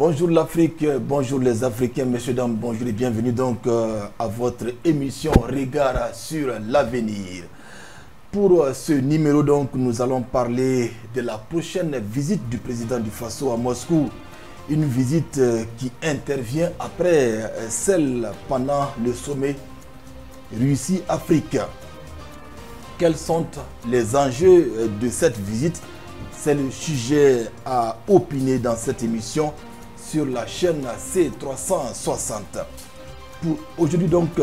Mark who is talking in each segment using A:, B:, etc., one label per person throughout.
A: Bonjour l'Afrique, bonjour les Africains, messieurs, dames, bonjour et bienvenue donc à votre émission Regard sur l'avenir. Pour ce numéro donc, nous allons parler de la prochaine visite du président du Faso à Moscou. Une visite qui intervient après celle pendant le sommet Russie-Afrique. Quels sont les enjeux de cette visite? C'est le sujet à opiner dans cette émission sur la chaîne C360. Pour aujourd'hui donc,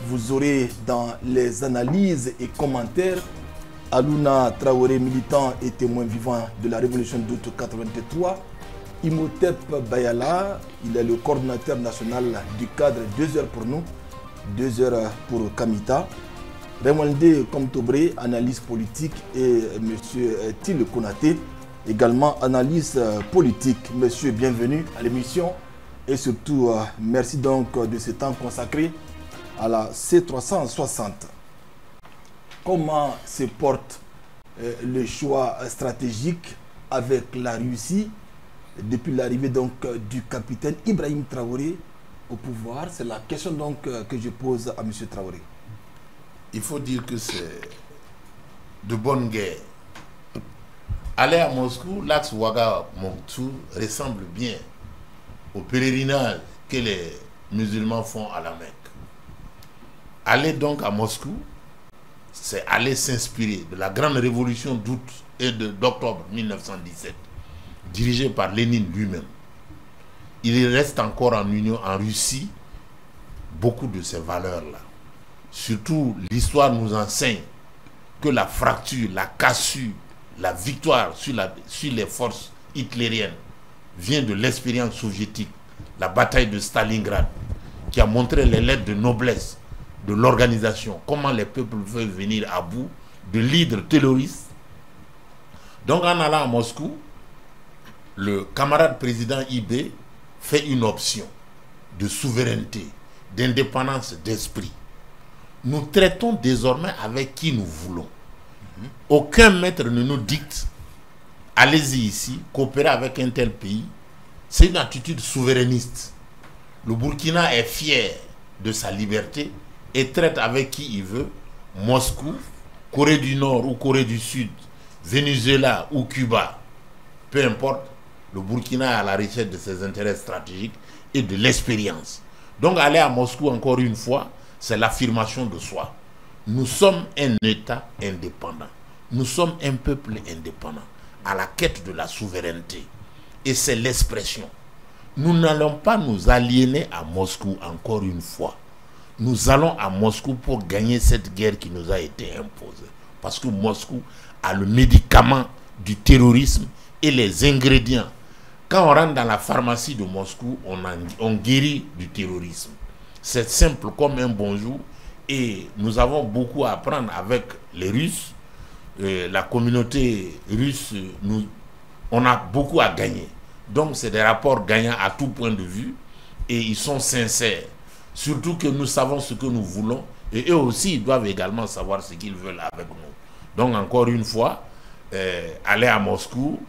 A: vous aurez dans les analyses et commentaires Alouna Traoré, militant et témoin vivant de la révolution d'août 83. Imhotep Bayala, il est le coordinateur national du cadre 2 heures pour nous, 2 heures pour Kamita. Raymondé Komtobré, analyse politique, et M. Thil Konaté, également analyse politique. Monsieur, bienvenue à l'émission et surtout merci donc de ce temps consacré à la C360. Comment se porte le choix stratégique avec la Russie depuis l'arrivée donc du capitaine Ibrahim Traoré au pouvoir? C'est la question donc que je pose à M. Traoré.
B: Il faut dire que c'est de bonne guerre. Aller à Moscou, l'axe Ouaga-Moktou ressemble bien au pèlerinage que les musulmans font à la Mecque. Aller donc à Moscou, c'est aller s'inspirer de la grande révolution d'août et d'octobre 1917, dirigée par Lénine lui-même. Il reste encore en Union, en Russie, beaucoup de ces valeurs-là. Surtout, l'histoire nous enseigne que la fracture, la cassure, la victoire sur les forces hitlériennes vient de l'expérience soviétique, la bataille de Stalingrad, qui a montré les lettres de noblesse de l'organisation, comment les peuples veulent venir à bout de leaders terroristes. Donc en allant à Moscou, le camarade président IB fait une option de souveraineté, d'indépendance d'esprit. Nous traitons désormais avec qui nous voulons. Aucun maître ne nous dicte, allez-y ici, coopérer avec un tel pays. C'est une attitude souverainiste. Le Burkina est fier de sa liberté et traite avec qui il veut. Moscou, Corée du Nord ou Corée du Sud, Venezuela ou Cuba, peu importe, le Burkina a la richesse de ses intérêts stratégiques et de l'expérience. Donc aller à Moscou encore une fois, c'est l'affirmation de soi. Nous sommes un État indépendant. Nous sommes un peuple indépendant, à la quête de la souveraineté. Et c'est l'expression. Nous n'allons pas nous aliéner à Moscou encore une fois. Nous allons à Moscou pour gagner cette guerre qui nous a été imposée. Parce que Moscou a le médicament du terrorisme et les ingrédients. Quand on rentre dans la pharmacie de Moscou, on guérit du terrorisme. C'est simple comme un bonjour et nous avons beaucoup à apprendre avec les Russes. La communauté russe, on a beaucoup à gagner. Donc c'est des rapports gagnants à tout point de vue et ils sont sincères. Surtout que nous savons ce que nous voulons et eux aussi ils doivent également savoir ce qu'ils veulent avec nous. Donc encore une fois, aller à Moscou,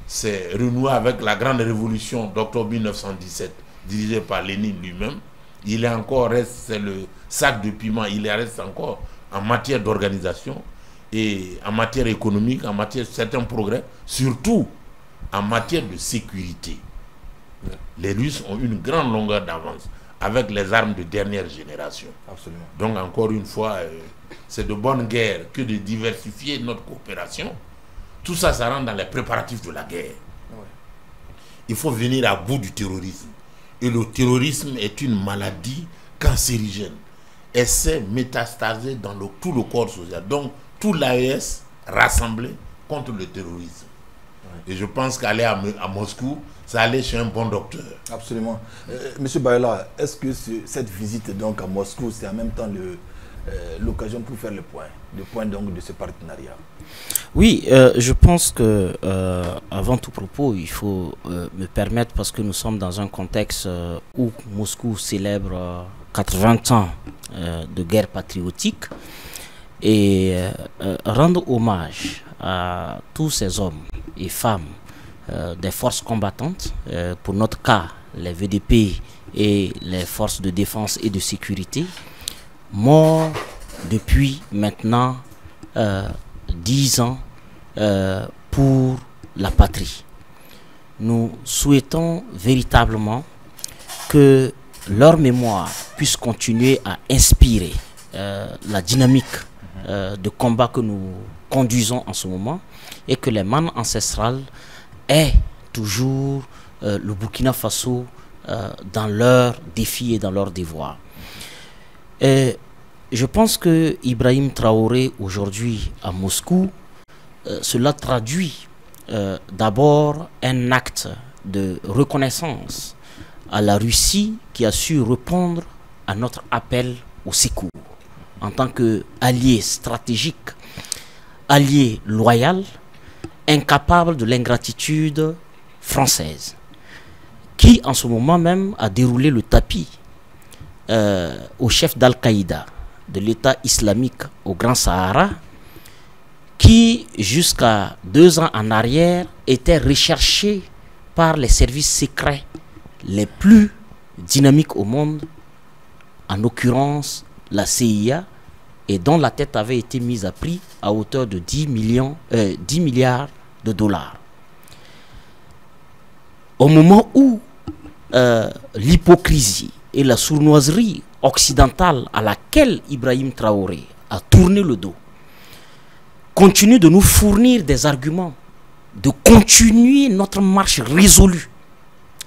B: c'est renouer avec la grande révolution d'octobre 1917 dirigée par Lénine lui-même. Il est encore, c'est le sac de piment, il reste encore en matière d'organisation et en matière économique, en matière de certains progrès, surtout en matière de sécurité. Les Russes ont une grande longueur d'avance avec les armes de dernière génération.
A: Absolument.
B: Donc encore une fois, c'est de bonne guerre que de diversifier notre coopération. Tout ça, ça rentre dans les préparatifs de la guerre. Ouais. Il faut venir à bout du terrorisme. Et le terrorisme est une maladie cancérigène. Elle s'est métastasée dans tout le corps social. Donc, tout l'AES rassemblé contre le terrorisme. Ouais. Et je pense qu'aller à Moscou, c'est aller chez un bon docteur.
A: Absolument. Monsieur Bayala, est-ce que cette visite donc à Moscou, c'est en même temps l'occasion pour faire le point donc de ce partenariat?
C: Oui, je pense que avant tout propos, il faut me permettre, parce que nous sommes dans un contexte où Moscou célèbre 80 ans de guerre patriotique, et rendre hommage à tous ces hommes et femmes des forces combattantes, pour notre cas, les VDP et les forces de défense et de sécurité, morts depuis maintenant 10 ans pour la patrie. Nous souhaitons véritablement que leur mémoire puisse continuer à inspirer la dynamique de combat que nous conduisons en ce moment, et que les mannes ancestrales aient toujours le Burkina Faso dans leurs défis et dans leurs devoirs. Et je pense que Ibrahim Traoré aujourd'hui à Moscou, cela traduit d'abord un acte de reconnaissance à la Russie qui a su répondre à notre appel au secours en tant qu'allié stratégique, allié loyal, incapable de l'ingratitude française, qui en ce moment même a déroulé le tapis au chef d'Al-Qaïda de l'État islamique au Grand Sahara, qui jusqu'à 2 ans en arrière était recherché par les services secrets les plus dynamiques au monde, en l'occurrence la CIA, et dont la tête avait été mise à prix à hauteur de 10 milliards de dollars. Au moment où l'hypocrisie et la sournoiserie occidentale à laquelle Ibrahim Traoré a tourné le dos continue de nous fournir des arguments de continuer notre marche résolue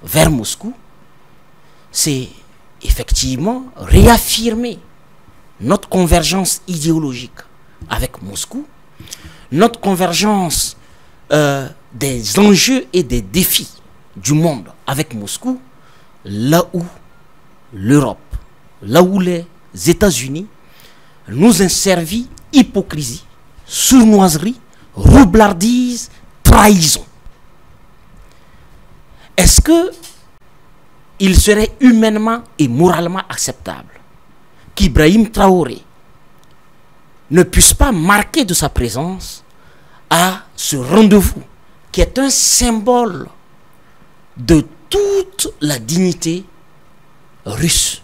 C: vers Moscou, c'est effectivement réaffirmer notre convergence idéologique avec Moscou, notre convergence des enjeux et des défis du monde avec Moscou, là où l'Europe, là où les États-Unis nous ont servi hypocrisie, sournoiserie, roublardise, trahison. Est-ce que il serait humainement et moralement acceptable qu'Ibrahim Traoré ne puisse pas marquer de sa présence à ce rendez-vous qui est un symbole de toute la dignité russe?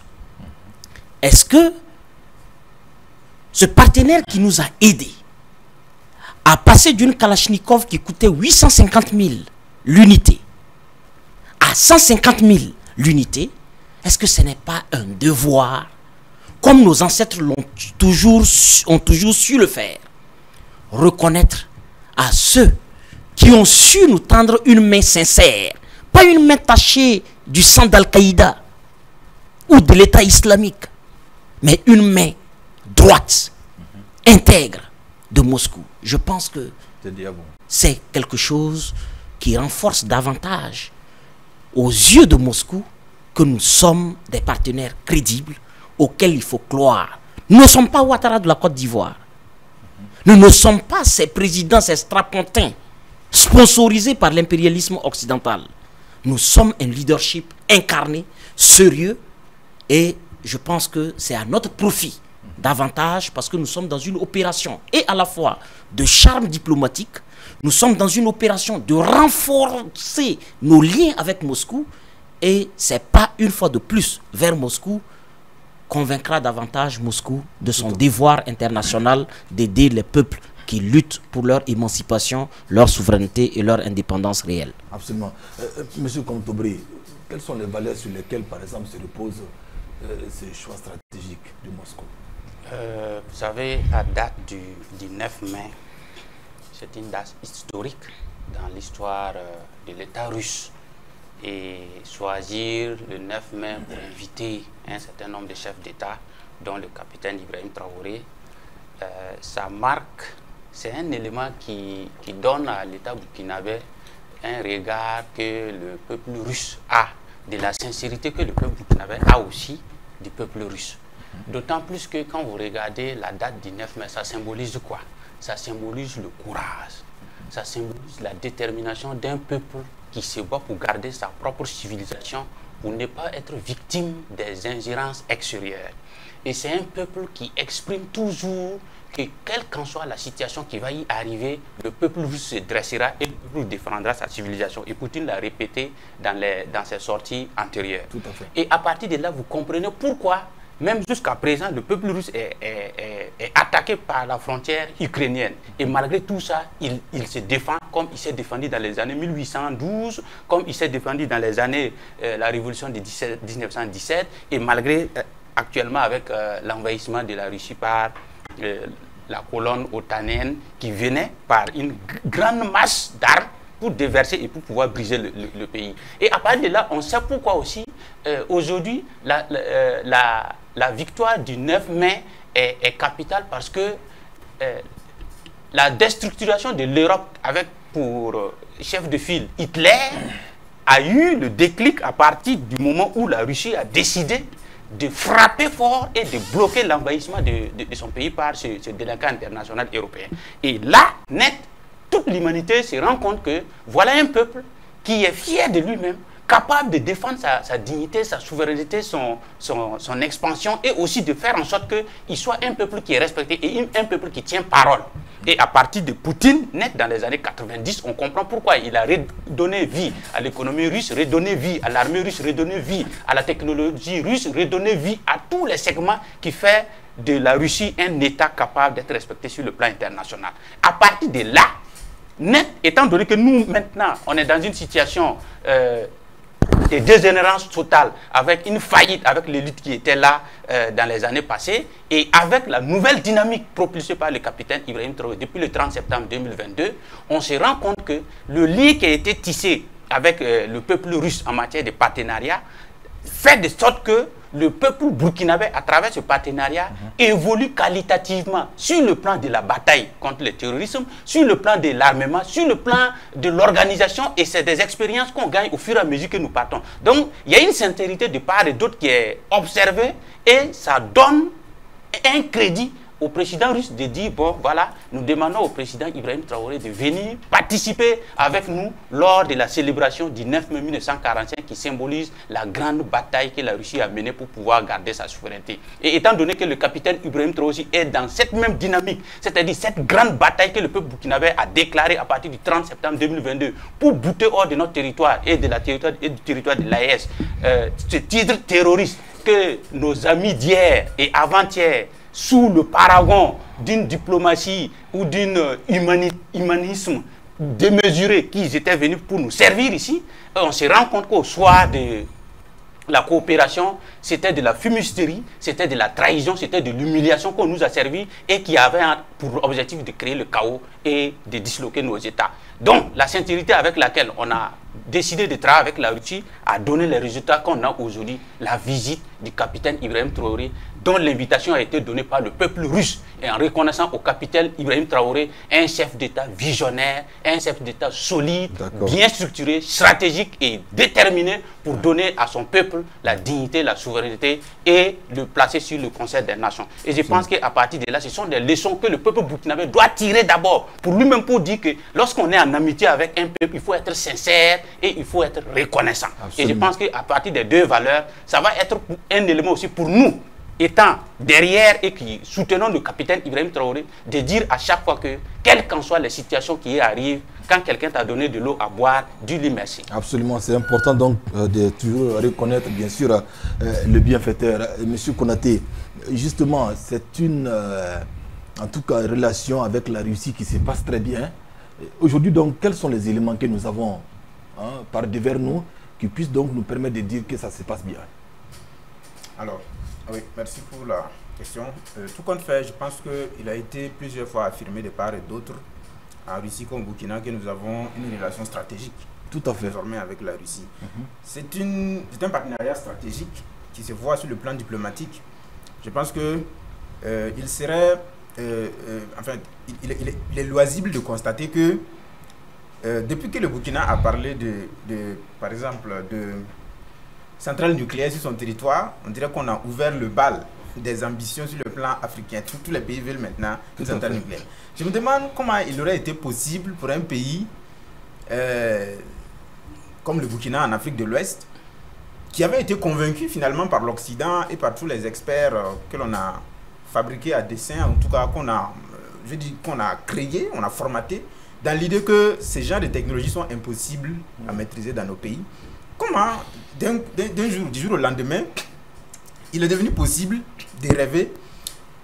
C: Est-ce que ce partenaire qui nous a aidés à passer d'une Kalachnikov qui coûtait 850 000 l'unité à 150 000 l'unité, est-ce que ce n'est pas un devoir, comme nos ancêtres ont toujours su le faire, reconnaître à ceux qui ont su nous tendre une main sincère, pas une main tachée du sang d'Al-Qaïda ou de l'État islamique, mais une main droite, intègre de Moscou? Je pense que c'est quelque chose qui renforce davantage aux yeux de Moscou que nous sommes des partenaires crédibles auxquels il faut croire. Nous ne sommes pas Ouattara de la Côte d'Ivoire. Nous ne sommes pas ces présidents, ces strapontins sponsorisés par l'impérialisme occidental. Nous sommes un leadership incarné, sérieux, et je pense que c'est à notre profit davantage parce que nous sommes dans une opération et à la fois de charme diplomatique, nous sommes dans une opération de renforcer nos liens avec Moscou, et c'est pas une fois de plus vers Moscou convaincra davantage Moscou de son devoir international d'aider les peuples qui luttent pour leur émancipation, leur souveraineté et leur indépendance réelle.
A: Absolument. Monsieur Kontobri, quelles sont les valeurs sur lesquelles, par exemple, se reposent ces choix stratégiques de Moscou?
D: Vous savez, la date du 9 mai, c'est une date historique dans l'histoire de l'État russe. Et choisir le 9 mai pour inviter un certain nombre de chefs d'État, dont le capitaine Ibrahim Traoré, ça marque, c'est un élément qui donne à l'État burkinabé un regard que le peuple russe a, de la sincérité que le peuple burkinabé a aussi du peuple russe. D'autant plus que quand vous regardez la date du 9 mai, ça symbolise quoi? Ça symbolise le courage, ça symbolise la détermination d'un peuple qui se bat pour garder sa propre civilisation pour ne pas être victime des ingérences extérieures. Et c'est un peuple qui exprime toujours que quelle qu'en soit la situation qui va y arriver, le peuple russe se dressera et le peuple défendra sa civilisation. Et Poutine l'a répété dans ses sorties antérieures.
A: Tout à fait.
D: Et à partir de là, vous comprenez pourquoi, même jusqu'à présent, le peuple russe est attaqué par la frontière ukrainienne. Et malgré tout ça, il se défend comme il s'est défendu dans les années 1812, comme il s'est défendu dans les années la révolution de 1917, et malgré actuellement avec l'envahissement de la Russie par la colonne otanienne qui venait par une grande masse d'armes pour déverser et pour pouvoir briser le pays. Et à partir de là, on sait pourquoi aussi, aujourd'hui, la victoire du 9 mai est capitale parce que la déstructuration de l'Europe avec pour chef de file Hitler a eu le déclic à partir du moment où la Russie a décidé de frapper fort et de bloquer l'envahissement de son pays par ce délinquant international européen. Et là, net, toute l'humanité se rend compte que voilà un peuple qui est fier de lui-même, capable de défendre sa dignité, sa souveraineté, son expansion et aussi de faire en sorte qu'il soit un peuple qui est respecté et un peuple qui tient parole. Et à partir de Poutine, net dans les années 90, on comprend pourquoi il a redonné vie à l'économie russe, redonné vie à l'armée russe, redonné vie à la technologie russe, redonné vie à tous les segments qui font de la Russie un État capable d'être respecté sur le plan international. À partir de là, net, étant donné que nous, maintenant, on est dans une situation de dégénérescence totale, avec une faillite, avec l'élite qui était là dans les années passées, et avec la nouvelle dynamique propulsée par le capitaine Ibrahim Traoré depuis le 30 septembre 2022, on se rend compte que le lien qui a été tissé avec le peuple russe en matière de partenariat fait de sorte que le peuple burkinabé, à travers ce partenariat, évolue qualitativement sur le plan de la bataille contre le terrorisme, sur le plan de l'armement, sur le plan de l'organisation, et c'est des expériences qu'on gagne au fur et à mesure que nous partons. Donc, il y a une sincérité de part et d'autre qui est observée, et ça donne un crédit au président russe de dire, bon, voilà, nous demandons au président Ibrahim Traoré de venir participer avec nous lors de la célébration du 9 mai 1945 qui symbolise la grande bataille que la Russie a menée pour pouvoir garder sa souveraineté. Et étant donné que le capitaine Ibrahim Traoré est dans cette même dynamique, c'est-à-dire cette grande bataille que le peuple burkinabé a déclarée à partir du 30 septembre 2022 pour bouter hors de notre territoire et du territoire de l'AES, ce titre terroriste que nos amis d'hier et avant-hier, sous le paragon d'une diplomatie ou d'un humanisme démesuré qu'ils étaient venus pour nous servir ici, on se rend compte qu'au soir de la coopération, c'était de la fumisterie, c'était de la trahison, c'était de l'humiliation qu'on nous a servi et qui avait pour objectif de créer le chaos et de disloquer nos États. Donc, la sincérité avec laquelle on a décidé de travailler avec la Russie a donné les résultats qu'on a aujourd'hui. La visite du capitaine Ibrahim Traoré, dont l'invitation a été donnée par le peuple russe, et en reconnaissant au capitaine Ibrahim Traoré un chef d'État visionnaire, un chef d'État solide, bien structuré, stratégique et déterminé pour donner à son peuple la dignité, la souveraineté et le placer sur le concert des nations. Et je pense qu'à partir de là, ce sont des leçons que le peuple burkinabé doit tirer d'abord pour lui-même, pour dire que lorsqu'on est en amitié avec un peuple, il faut être sincère et il faut être reconnaissant. Absolument. Et je pense qu'à partir des deux valeurs, ça va être un élément aussi pour nous, étant derrière et qui soutenons le capitaine Ibrahim Traoré, de dire à chaque fois que, quelles qu'en soient les situations qui arrivent, quand quelqu'un t'a donné de l'eau à boire, dis-lui merci.
A: Absolument, c'est important donc de toujours reconnaître bien sûr le bienfaiteur. Monsieur Konaté, justement, c'est une en tout cas relation avec la Russie qui se passe très bien. Aujourd'hui donc, quels sont les éléments que nous avons par devers nous qui puissent donc nous permettre de dire que ça se passe bien?
E: Alors, oui, merci pour la question. Tout compte fait, je pense qu'il a été plusieurs fois affirmé de part et d'autre, en Russie comme au Burkina, que nous avons une relation stratégique.
A: Tout à fait. Désormais
E: avec la Russie. C'est un partenariat stratégique qui se voit sur le plan diplomatique. Je pense que il serait, enfin, il est loisible de constater que depuis que le Burkina a parlé par exemple, de centrale nucléaire sur son territoire, on dirait qu'on a ouvert le bal des ambitions sur le plan africain. Tous les pays veulent maintenant une centrale nucléaire. Je me demande comment il aurait été possible pour un pays comme le Burkina en Afrique de l'Ouest, qui avait été convaincu finalement par l'Occident et par tous les experts que l'on a fabriqués à dessein, en tout cas qu'on a, qu'on a créé, on a formaté, dans l'idée que ces genres de technologies sont impossibles à maîtriser dans nos pays. Comment, du jour au lendemain, il est devenu possible de rêver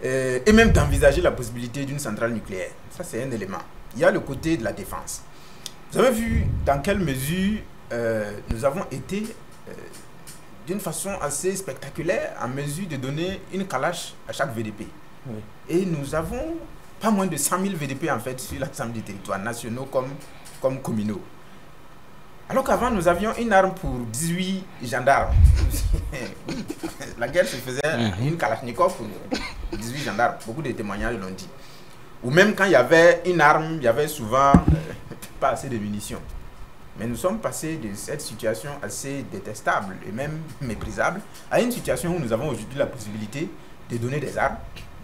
E: et même d'envisager la possibilité d'une centrale nucléaire? Ça, c'est un élément. Il y a le côté de la défense. Vous avez vu dans quelle mesure nous avons été, d'une façon assez spectaculaire, en mesure de donner une calache à chaque VDP. Oui. Et nous avons pas moins de 100 000 VDP en fait sur l'ensemble des territoires nationaux comme communaux. Alors qu'avant, nous avions une arme pour 18 gendarmes. La guerre se faisait une Kalachnikov pour 18 gendarmes. Beaucoup de témoignages l'ont dit. Ou même quand il y avait une arme, il y avait souvent pas assez de munitions. Mais nous sommes passés de cette situation assez détestable et même méprisable à une situation où nous avons aujourd'hui la possibilité de donner des armes,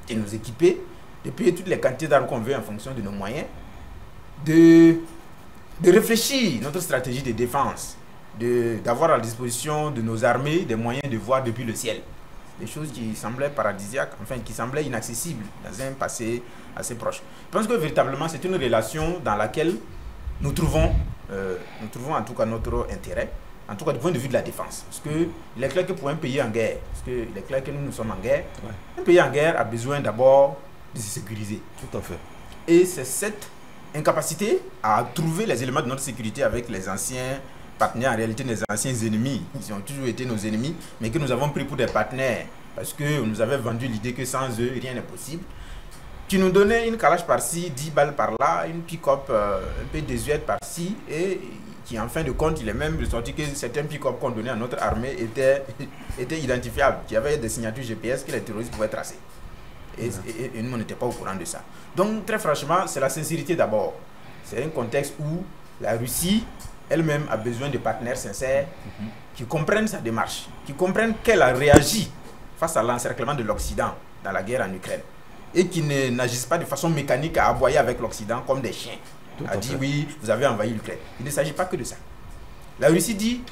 E: de nous équiper, de payer toutes les quantités d'armes qu'on veut en fonction de nos moyens, de réfléchir notre stratégie de défense, d'avoir à la disposition de nos armées des moyens de voir depuis le ciel. Des choses qui semblaient paradisiaques, enfin qui semblaient inaccessibles dans un passé assez proche. Je pense que véritablement c'est une relation dans laquelle nous trouvons en tout cas notre intérêt, en tout cas du point de vue de la défense. Parce qu'il est clair que pour un pays en guerre, parce qu'il est clair que nous sommes en guerre, un pays en guerre a besoin d'abord de se sécuriser.
A: Tout à fait.
E: Et c'est cette incapacité à trouver les éléments de notre sécurité avec les anciens partenaires, en réalité les anciens ennemis, ils ont toujours été nos ennemis, mais que nous avons pris pour des partenaires, parce qu'on nous avait vendu l'idée que sans eux, rien n'est possible. Tu nous donnais une calache par-ci, 10 balles par-là, une pick-up un peu désuète par-ci, et qui en fin de compte, il est même ressorti que certains pick-up qu'on donnait à notre armée étaient identifiables, qu'il y avait des signatures GPS que les terroristes pouvaient tracer. Et nous, on n'était pas au courant de ça. Donc, très franchement, c'est la sincérité d'abord. C'est un contexte où la Russie elle-même a besoin de partenaires sincères qui comprennent sa démarche, qui comprennent qu'elle a réagi face à l'encerclement de l'Occident dans la guerre en Ukraine et qui n'agissent pas de façon mécanique à aboyer avec l'Occident comme des chiens. A dit oui, vous avez envahi l'Ukraine. Il ne s'agit pas que de ça. La Russie dit,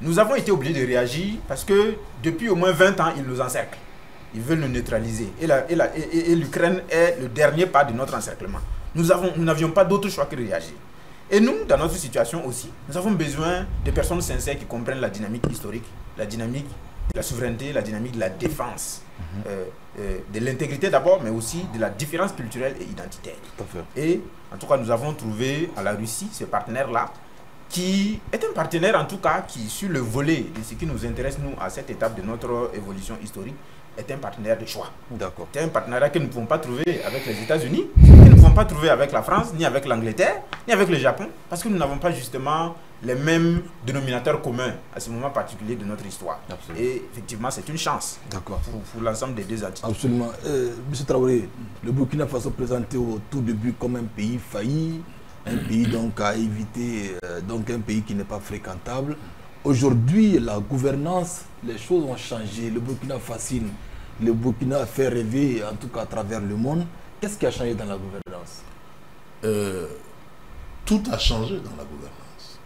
E: nous avons été obligés de réagir parce que depuis au moins 20 ans, ils nous encerclent. Ils veulent nous neutraliser. Et l'Ukraine est le dernier pas de notre encerclement. Nous n'avions pas d'autre choix que de réagir. Et nous, dans notre situation aussi, nous avons besoin de personnes sincères qui comprennent la dynamique historique, la dynamique de la souveraineté, la dynamique de la défense, de l'intégrité d'abord, mais aussi de la différence culturelle et identitaire.
A: Tout à fait.
E: Et en tout cas, nous avons trouvé à la Russie ce partenaire-là, qui est un partenaire en tout cas qui, sur le volet de ce qui nous intéresse, nous, à cette étape de notre évolution historique, est un partenaire de choix. D'accord. C'est un partenariat que nous ne pouvons pas trouver avec les États-Unis, que nous ne pouvons pas trouver avec la France, ni avec l'Angleterre, ni avec le Japon, parce que nous n'avons pas justement les mêmes dénominateurs communs à ce moment particulier de notre histoire. Absolument. Et effectivement, c'est une chance pour l'ensemble des deux entités.
A: Absolument. Monsieur Traoré, le Burkina Faso présenté au tout début comme un pays failli, un pays donc à éviter, donc un pays qui n'est pas fréquentable. Aujourd'hui, la gouvernance, les choses ont changé. Le Burkina fascine. Le Burkina fait rêver, en tout cas à travers le monde. Qu'est-ce qui a changé dans la gouvernance?
B: Tout a changé dans la gouvernance.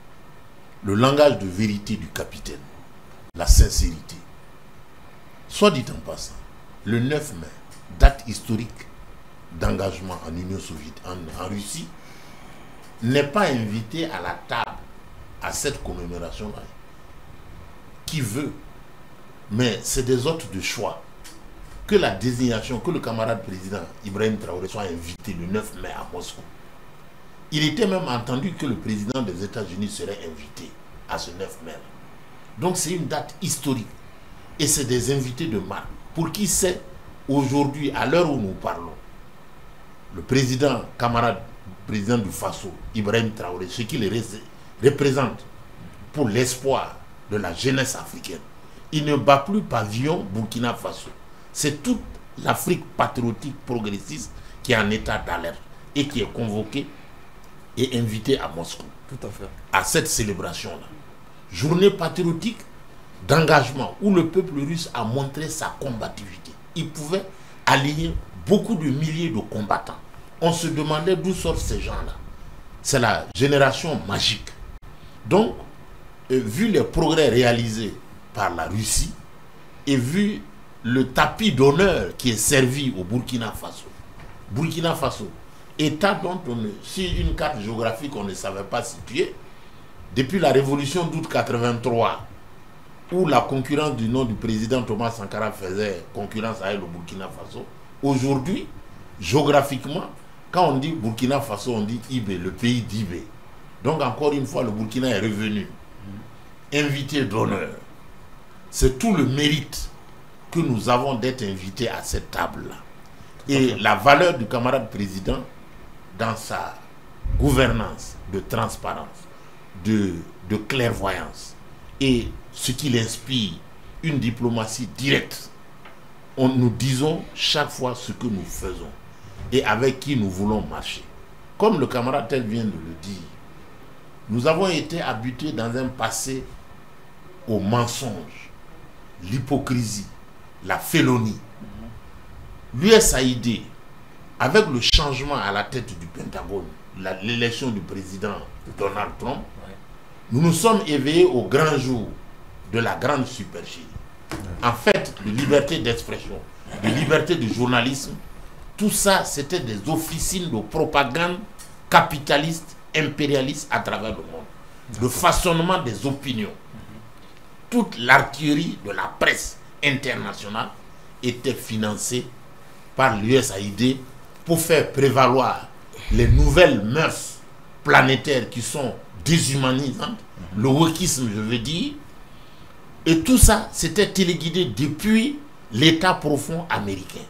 B: Le langage de vérité du capitaine, la sincérité. Soit dit en passant, le 9 mai, date historique d'engagement en Union soviétique, en Russie, n'est pas invité à la table à cette commémoration-là. Qui veut, mais c'est des hôtes de choix. Que la désignation, que le camarade président Ibrahim Traoré soit invité le 9 mai à Moscou. Il était même entendu que le président des États-Unis serait invité à ce 9 mai. Donc c'est une date historique. Et c'est des invités de marque. Pour qui sait, aujourd'hui, à l'heure où nous parlons, le président, camarade président du Faso, Ibrahim Traoré, ce qu'il représente pour l'espoir de la jeunesse africaine. Il ne bat plus pavillon Burkina Faso. C'est toute l'Afrique patriotique progressiste qui est en état d'alerte et qui est convoquée et invitée à Moscou.
A: Tout à fait.
B: À cette célébration-là. Journée patriotique d'engagement où le peuple russe a montré sa combativité. Il pouvait aligner beaucoup de milliers de combattants. On se demandait d'où sortent ces gens-là. C'est la génération magique. Donc, vu les progrès réalisés par la Russie et vu le tapis d'honneur qui est servi au Burkina Faso. Burkina Faso, État dont sur une carte géographique on ne savait pas situer, depuis la révolution d'août 83, où la concurrence du nom du président Thomas Sankara faisait concurrence à elle au Burkina Faso, aujourd'hui, géographiquement, quand on dit Burkina Faso, on dit Ibé, le pays d'Ibé. Donc encore une fois, le Burkina est revenu invité d'honneur. C'est tout le mérite que nous avons d'être invités à cette table-là. Et la valeur du camarade président dans sa gouvernance de transparence, de clairvoyance et ce qu'il inspire, une diplomatie directe. Nous disons chaque fois ce que nous faisons et avec qui nous voulons marcher. Comme le camarade tel vient de le dire, nous avons été habitués dans un passé au mensonge, l'hypocrisie, la félonie. L'USAID, avec le changement à la tête du Pentagone, l'élection du président Donald Trump, nous nous sommes éveillés au grand jour de la grande supercherie. En fait, de liberté d'expression, de liberté de journalisme, tout ça, c'était des officines de propagande capitaliste, impérialiste à travers le monde. Le façonnement des opinions. Toute l'artillerie de la presse internationale était financée par l'USAID pour faire prévaloir les nouvelles mœurs planétaires qui sont déshumanisantes, le wokisme, je veux dire. Et tout ça, c'était téléguidé depuis l'état profond américain.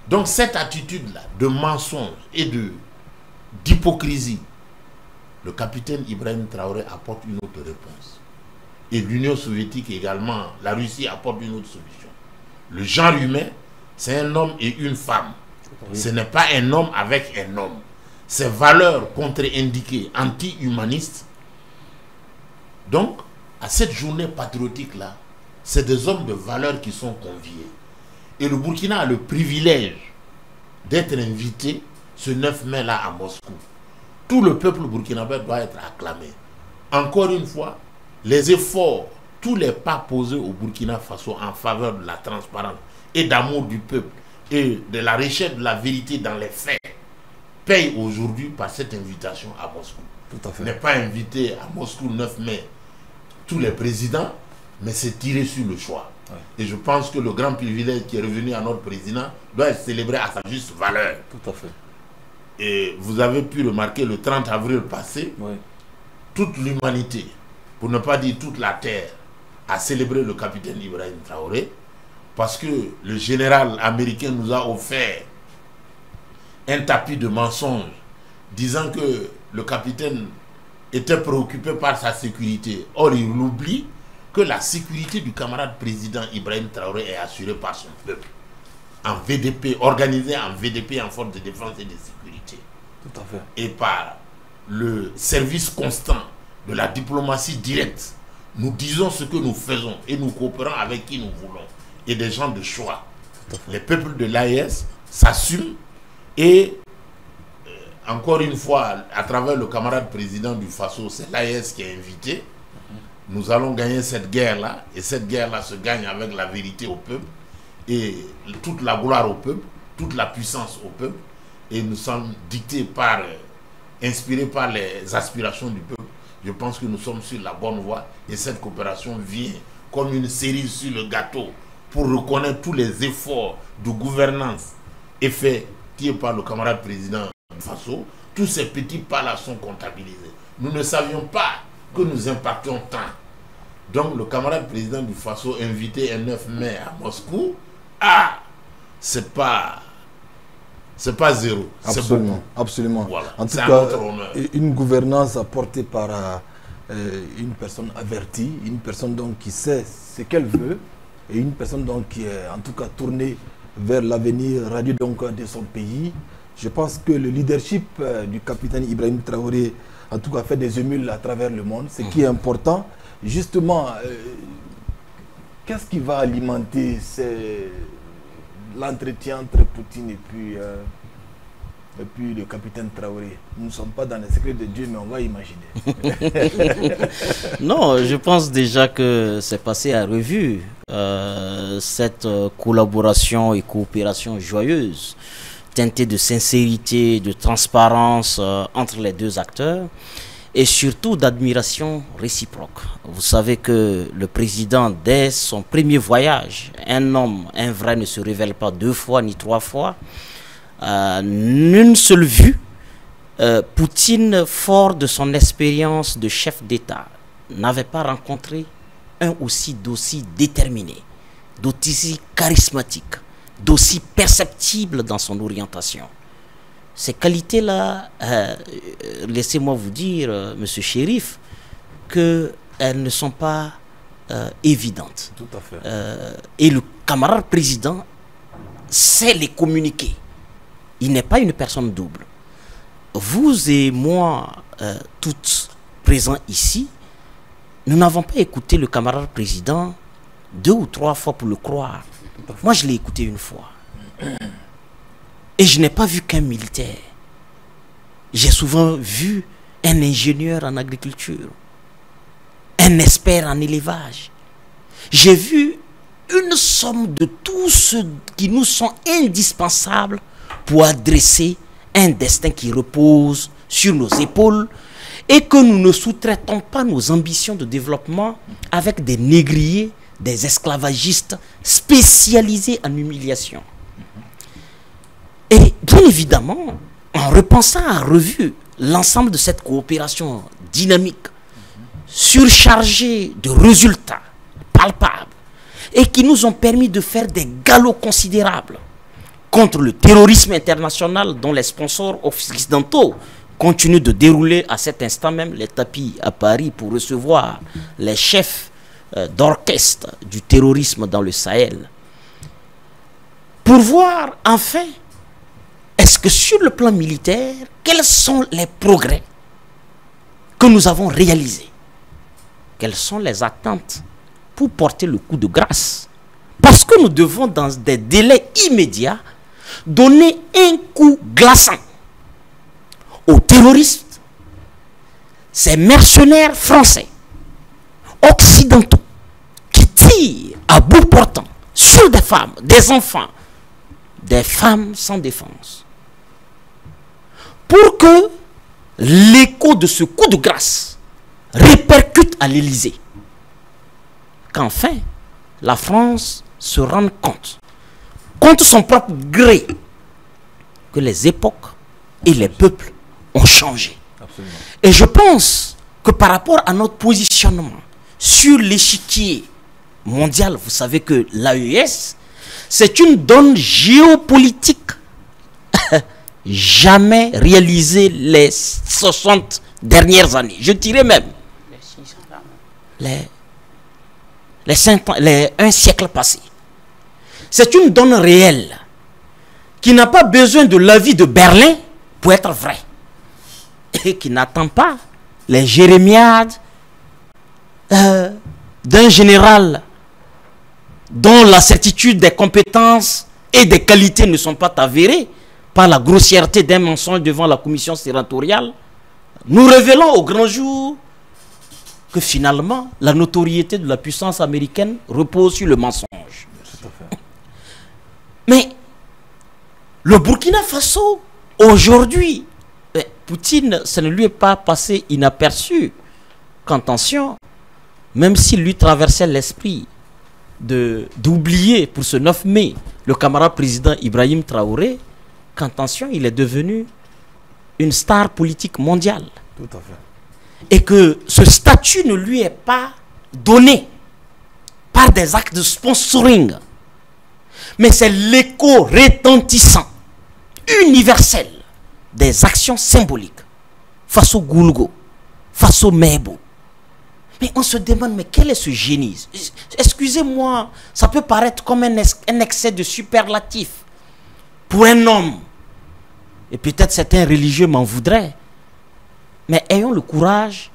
B: Donc cette attitude-là de mensonge et d'hypocrisie, le capitaine Ibrahim Traoré apporte une autre réponse. Et l'Union soviétique également, la Russie apporte une autre solution. Le genre humain, c'est un homme et une femme. Oui. Ce n'est pas un homme avec un homme. Ces valeurs contre-indiquées, anti-humanistes. Donc, à cette journée patriotique-là, c'est des hommes de valeur qui sont conviés. Et le Burkina a le privilège d'être invité ce 9 mai-là à Moscou. Tout le peuple burkinabé doit être acclamé. Encore une fois, les efforts, tous les pas posés au Burkina Faso en faveur de la transparence et d'amour du peuple et de la recherche de la vérité dans les faits payent aujourd'hui par cette invitation à Moscou.
A: Tout à fait.
B: N'est pas invité à Moscou le 9 mai tous les présidents, mais c'est tiré sur le choix. Ouais. Et je pense que le grand privilège qui est revenu à notre président doit être célébré à sa juste valeur.
A: Tout à fait.
B: Et vous avez pu remarquer le 30 avril passé, ouais, toute l'humanité, pour ne pas dire toute la terre, a célébré le capitaine Ibrahim Traoré parce que le général américain nous a offert un tapis de mensonges disant que le capitaine était préoccupé par sa sécurité. Or, il oublie que la sécurité du camarade président Ibrahim Traoré est assurée par son peuple, en VDP, organisé en VDP, en force de défense et de sécurité.
A: Tout à fait.
B: Et par le service constant de la diplomatie directe, nous disons ce que nous faisons et nous coopérons avec qui nous voulons. Et des gens de choix. Les peuples de l'AES s'assument et encore une fois, à travers le camarade président du Faso, c'est l'AES qui est invité. Nous allons gagner cette guerre-là et cette guerre-là se gagne avec la vérité au peuple et toute la gloire au peuple, toute la puissance au peuple. Et nous sommes dictés par, inspirés par les aspirations du peuple. Je pense que nous sommes sur la bonne voie et cette coopération vient comme une cerise sur le gâteau pour reconnaître tous les efforts de gouvernance effectués par le camarade président du Faso. Tous ces petits pas-là sont comptabilisés. Nous ne savions pas que nous impactions tant. Donc le camarade président du Faso invité un 9 mai à Moscou, c'est pas zéro.
A: Absolument, absolument.
B: Voilà.
A: En tout cas, une gouvernance apportée par une personne avertie, une personne donc qui sait ce qu'elle veut et une personne donc qui est en tout cas tournée vers l'avenir radieux donc de son pays. Je pense que le leadership du capitaine Ibrahim Traoré en tout cas fait des émules à travers le monde, ce qui est important. Justement, qu'est-ce qui va alimenter l'entretien entre Poutine et puis et puis le capitaine Traoré. Nous ne sommes pas dans les secrets de Dieu, mais on va imaginer.
C: Non, je pense déjà que c'est passé à revue cette collaboration et coopération joyeuse, teintée de sincérité, de transparence entre les deux acteurs et surtout d'admiration réciproque. Vous savez que le président, dès son premier voyage, un homme, un vrai ne se révèle pas 2 fois ni 3 fois, d'une seule vue, Poutine, fort de son expérience de chef d'État, n'avait pas rencontré un aussi d'aussi déterminé, d'aussi charismatique, d'aussi perceptible dans son orientation. Ces qualités-là, laissez-moi vous dire, monsieur Chérif, qu'elles ne sont pas évidentes.
A: Tout à fait.
C: Et le camarade président sait les communiquer. Il n'est pas une personne double. Vous et moi, toutes présents ici, nous n'avons pas écouté le camarade président 2 ou 3 fois pour le croire. Moi, je l'ai écouté 1 fois. Et je n'ai pas vu qu'un militaire. J'ai souvent vu un ingénieur en agriculture, un expert en élevage. J'ai vu une somme de tous ceux qui nous sont indispensables pour adresser un destin qui repose sur nos épaules et que nous ne sous-traitons pas nos ambitions de développement avec des négriers, des esclavagistes spécialisés en humiliation. Et bien évidemment, en repensant à revue l'ensemble de cette coopération dynamique, surchargée de résultats palpables et qui nous ont permis de faire des galops considérables contre le terrorisme international dont les sponsors occidentaux continuent de dérouler à cet instant même les tapis à Paris pour recevoir les chefs d'orchestre du terrorisme dans le Sahel. Pour voir enfin, est-ce que sur le plan militaire, quels sont les progrès que nous avons réalisés? Quelles sont les attentes pour porter le coup de grâce? Parce que nous devons, dans des délais immédiats, donner un coup glaçant aux terroristes, ces mercenaires français, occidentaux, qui tirent à bout portant sur des femmes, des enfants, des femmes sans défense. Pour que l'écho de ce coup de grâce répercute à l'Élysée. Qu'enfin, la France se rende compte, contre son propre gré, que les époques et les peuples ont changé.
A: Absolument.
C: Et je pense que par rapport à notre positionnement sur l'échiquier mondial, vous savez que l'AES, c'est une donne géopolitique jamais réalisée les 60 dernières années. Je dirais même les 1 siècle passé. C'est une donne réelle qui n'a pas besoin de l'avis de Berlin pour être vraie et qui n'attend pas les jérémiades d'un général dont la certitude des compétences et des qualités ne sont pas avérées par la grossièreté d'un mensonge devant la commission sénatoriale, nous révélons au grand jour que finalement la notoriété de la puissance américaine repose sur le mensonge. Mais le Burkina Faso, aujourd'hui, Poutine, ça ne lui est pas passé inaperçu qu'attention, même s'il lui traversait l'esprit d'oublier pour ce 9 mai le camarade président Ibrahim Traoré, qu'attention, il est devenu une star politique mondiale.
A: Tout à fait.
C: Et que ce statut ne lui est pas donné par des actes de sponsoring, mais c'est l'écho retentissant, universel, des actions symboliques face au Goulgo, face au Mebo. Mais on se demande, mais quel est ce génie? Excusez-moi, ça peut paraître comme un excès de superlatif pour un homme. Et peut-être certains religieux m'en voudraient. Mais ayons le courage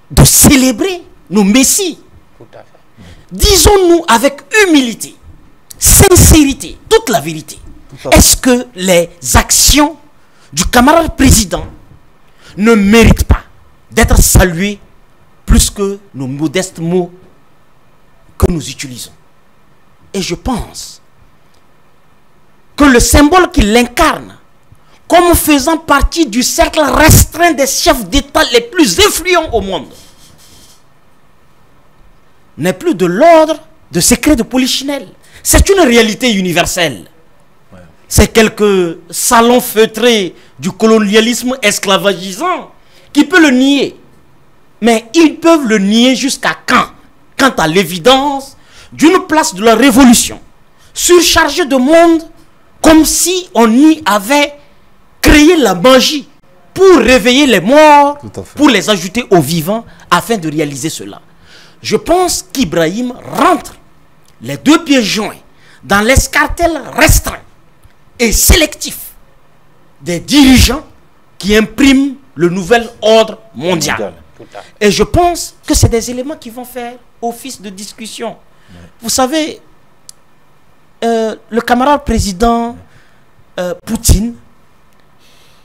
C: de célébrer nos messies.
D: Tout à fait.
C: Disons-nous avec humilité, sincérité, toute la vérité. Est-ce que les actions du camarade président ne mérite pas d'être salué plus que nos modestes mots que nous utilisons. Et je pense que le symbole qu'il incarne, comme faisant partie du cercle restreint des chefs d'État les plus influents au monde, n'est plus de l'ordre de secret de polichinelle. C'est une réalité universelle. Ouais. C'est quelques salons feutrés du colonialisme esclavagisant qui peuvent le nier. Mais ils peuvent le nier jusqu'à quand? Quant à l'évidence d'une place de la révolution, surchargée de monde, comme si on y avait créé la magie pour réveiller les morts, pour les ajouter aux vivants, afin de réaliser cela. Je pense qu'Ibrahim rentre les deux pieds joints dans l'escartel restreint et sélectif des dirigeants qui impriment le nouvel ordre mondial. Et je pense que c'est des éléments qui vont faire office de discussion. Vous savez, le camarade président Poutine,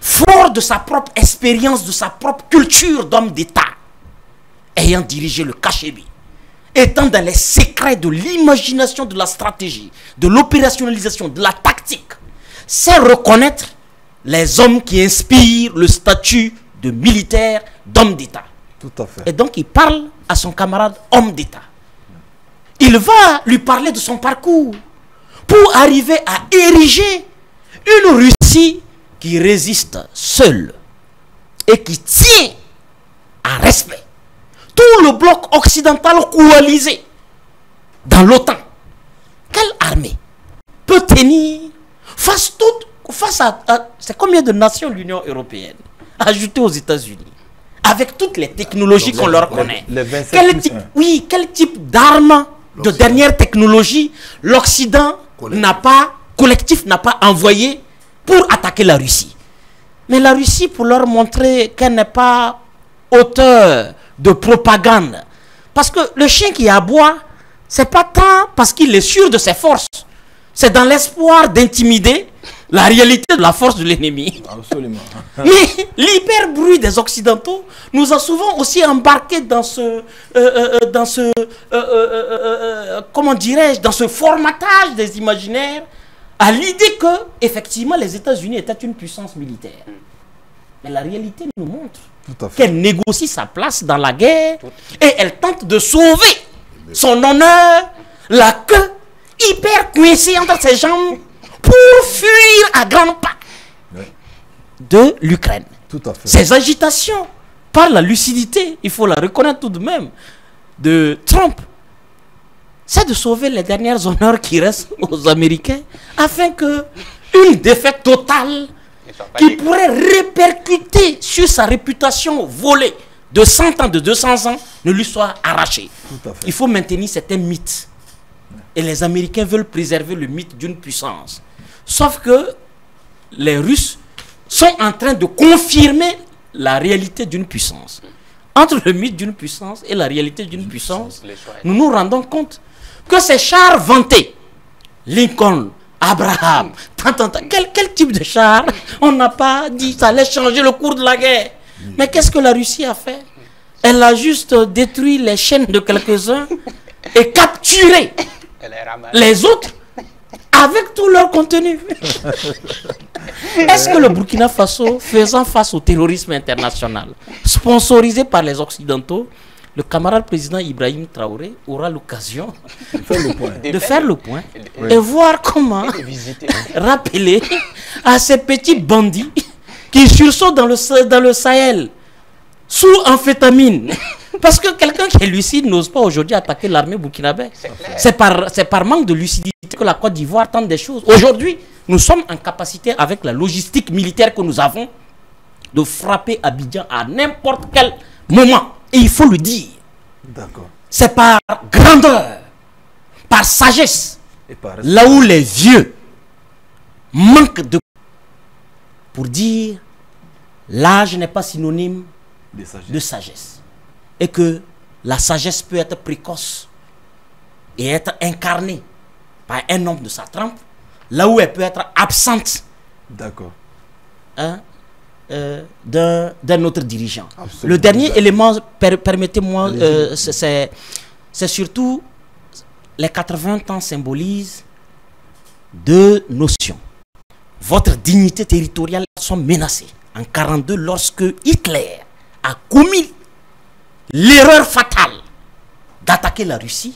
C: fort de sa propre expérience, de sa propre culture d'homme d'État, ayant dirigé le KGB, étant dans les secrets de l'imagination, de la stratégie, de l'opérationnalisation, de la tactique, sait reconnaître les hommes qui inspirent le statut de militaire, d'homme d'État.
A: Tout à fait.
C: Et donc il parle à son camarade homme d'État. Il va lui parler de son parcours pour arriver à ériger une Russie qui résiste seule et qui tient à respect tout le bloc occidental coalisé dans l'OTAN. Quelle armée peut tenir face à c'est combien de nations l'Union européenne, ajoutées aux États-Unis, avec toutes les technologies qu'on leur connaît? Quel type d'armes de dernière technologie l'Occident collectif n'a pas envoyé pour attaquer la Russie? Mais la Russie, pour leur montrer qu'elle n'est pas auteur de propagande, parce que le chien qui aboie, c'est pas tant parce qu'il est sûr de ses forces, c'est dans l'espoir d'intimider la réalité de la force de l'ennemi.
A: Absolument.
C: Mais l'hyper-bruit des Occidentaux nous a souvent aussi embarqués dans comment dirais-je, dans ce formatage des imaginaires, à l'idée que, effectivement, les États-Unis étaient une puissance militaire. Mais la réalité nous montre qu'elle négocie sa place dans la guerre et elle tente de sauver son honneur, la queue hyper coincée entre ses jambes pour fuir à grands pas de l'Ukraine. Ces agitations, par la lucidité, il faut la reconnaître tout de même, de Trump, c'est de sauver les dernières honneurs qui restent aux Américains afin que une défaite totale qui pourrait répercuter sur sa réputation volée de 100 ans, de 200 ans, ne lui soit arrachée. Il faut maintenir certains mythes. Et les Américains veulent préserver le mythe d'une puissance. Sauf que les Russes sont en train de confirmer la réalité d'une puissance. Entre le mythe d'une puissance et la réalité d'une puissance, nous nous rendons compte que ces chars vantés, Lincoln, Abraham, quel type de char? On n'a pas dit ça allait changer le cours de la guerre. Mais qu'est-ce que la Russie a fait? Elle a juste détruit les chaînes de quelques-uns et capturé les autres avec tout leur contenu. Est-ce que le Burkina Faso, faisant face au terrorisme international, sponsorisé par les Occidentaux, le camarade président Ibrahim Traoré aura l'occasion de faire le point et voir comment rappeler à ces petits bandits qui sursautent dans le Sahel sous amphétamine. Parce que quelqu'un qui est lucide n'ose pas aujourd'hui attaquer l'armée burkinabé. C'est par manque de lucidité que la Côte d'Ivoire tente des choses. Aujourd'hui, nous sommes en capacité, avec la logistique militaire que nous avons, de frapper Abidjan à n'importe quel moment. Et il faut le dire. C'est par grandeur, par sagesse, là où les vieux manquent de... Pour dire, l'âge n'est pas synonyme de sagesse. Et que la sagesse peut être précoce et être incarnée par un homme de sa trempe, là où elle peut être absente. d'un autre dirigeant.
A: Absolument.
C: Le dernier élément, permettez-moi, c'est surtout les 80 ans symbolisent deux notions. Votre dignité territoriale sont menacées. En 1942, lorsque Hitler a commis l'erreur fatale d'attaquer la Russie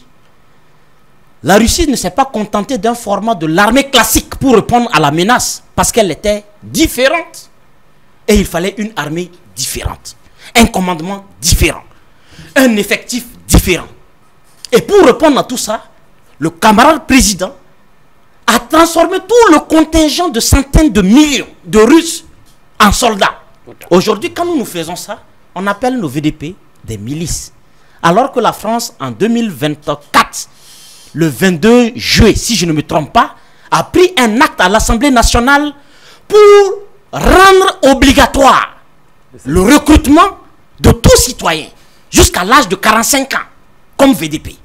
C: ne s'est pas contentée d'un format de l'armée classique pour répondre à la menace, parce qu'elle était différente. Et il fallait une armée différente, un commandement différent, un effectif différent. Et pour répondre à tout ça, le camarade président a transformé tout le contingent de centaines de millions de Russes en soldats. Aujourd'hui, quand nous faisons ça, on appelle nos VDP des milices. Alors que la France, en 2024, le 22 juillet, si je ne me trompe pas, a pris un acte à l'Assemblée nationale pour rendre obligatoire le recrutement de tout citoyen jusqu'à l'âge de 45 ans comme VDP.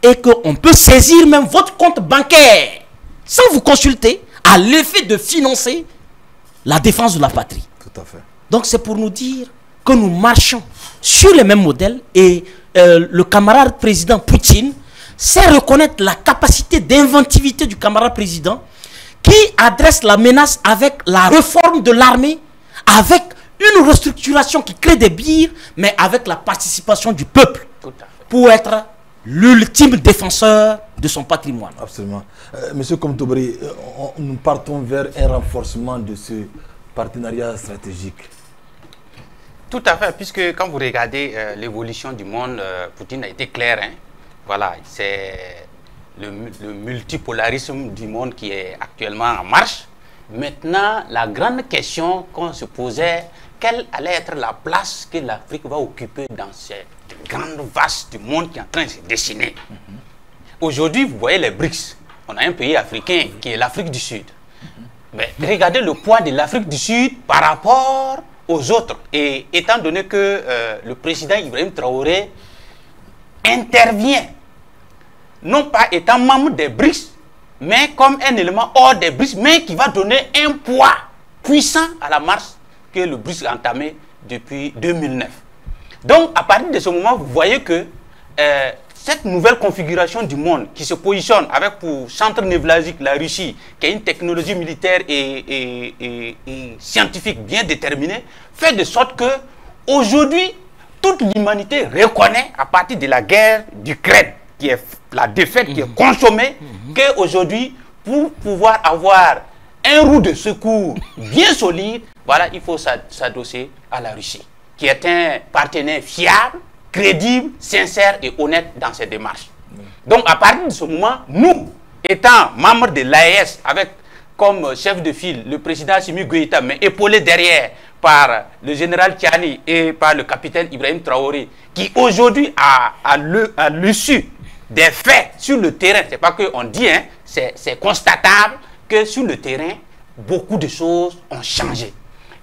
C: Et qu'on peut saisir même votre compte bancaire sans vous consulter à l'effet de financer la défense de la patrie.
A: Tout à fait.
C: Donc c'est pour nous dire que nous marchons sur les mêmes modèles et le camarade président Poutine sait reconnaître la capacité d'inventivité du camarade président qui adresse la menace avec la réforme de l'armée, avec une restructuration qui crée des bires, mais avec la participation du peuple pour être l'ultime défenseur de son patrimoine.
A: Absolument. Monsieur Komtobri, nous partons vers un renforcement de ce partenariat stratégique.
D: Tout à fait, puisque quand vous regardez l'évolution du monde, Poutine a été clair. Hein? Voilà, c'est le multipolarisme du monde qui est actuellement en marche. Maintenant, la grande question qu'on se posait, quelle allait être la place que l'Afrique va occuper dans cette grande vaste du monde qui est en train de se dessiner. Aujourd'hui, vous voyez les BRICS. On a un pays africain qui est l'Afrique du Sud. Mais regardez le poids de l'Afrique du Sud par rapport aux autres. Et étant donné que le président Ibrahim Traoré intervient, non pas étant membre des BRICS, mais comme un élément hors des BRICS, mais qui va donner un poids puissant à la marche que le BRICS a entamé depuis 2009. Donc, à partir de ce moment, vous voyez que cette nouvelle configuration du monde qui se positionne avec pour centre névralgique la Russie, qui a une technologie militaire et scientifique bien déterminée, fait de sorte que aujourd'hui, toute l'humanité reconnaît à partir de la guerre d'Ukraine, qui est la défaite qui est consommée, qu'aujourd'hui, pour pouvoir avoir un roue de secours bien solide, voilà, il faut s'adosser à la Russie, qui est un partenaire fiable, crédible, sincère et honnête dans ses démarches. Donc, à partir de ce moment, nous, étant membres de l'AES, avec comme chef de file le président Assimi Goïta, mais épaulé derrière par le général Tchani et par le capitaine Ibrahim Traoré, qui aujourd'hui, à l'issue des faits sur le terrain, c'est pas qu'on dit, hein, c'est constatable que sur le terrain, beaucoup de choses ont changé.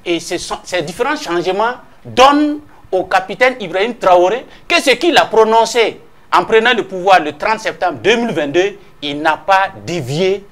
D: Et ces différents changements donnent au capitaine Ibrahim Traoré que ce qu'il a prononcé en prenant le pouvoir le 30 septembre 2022, il n'a pas dévié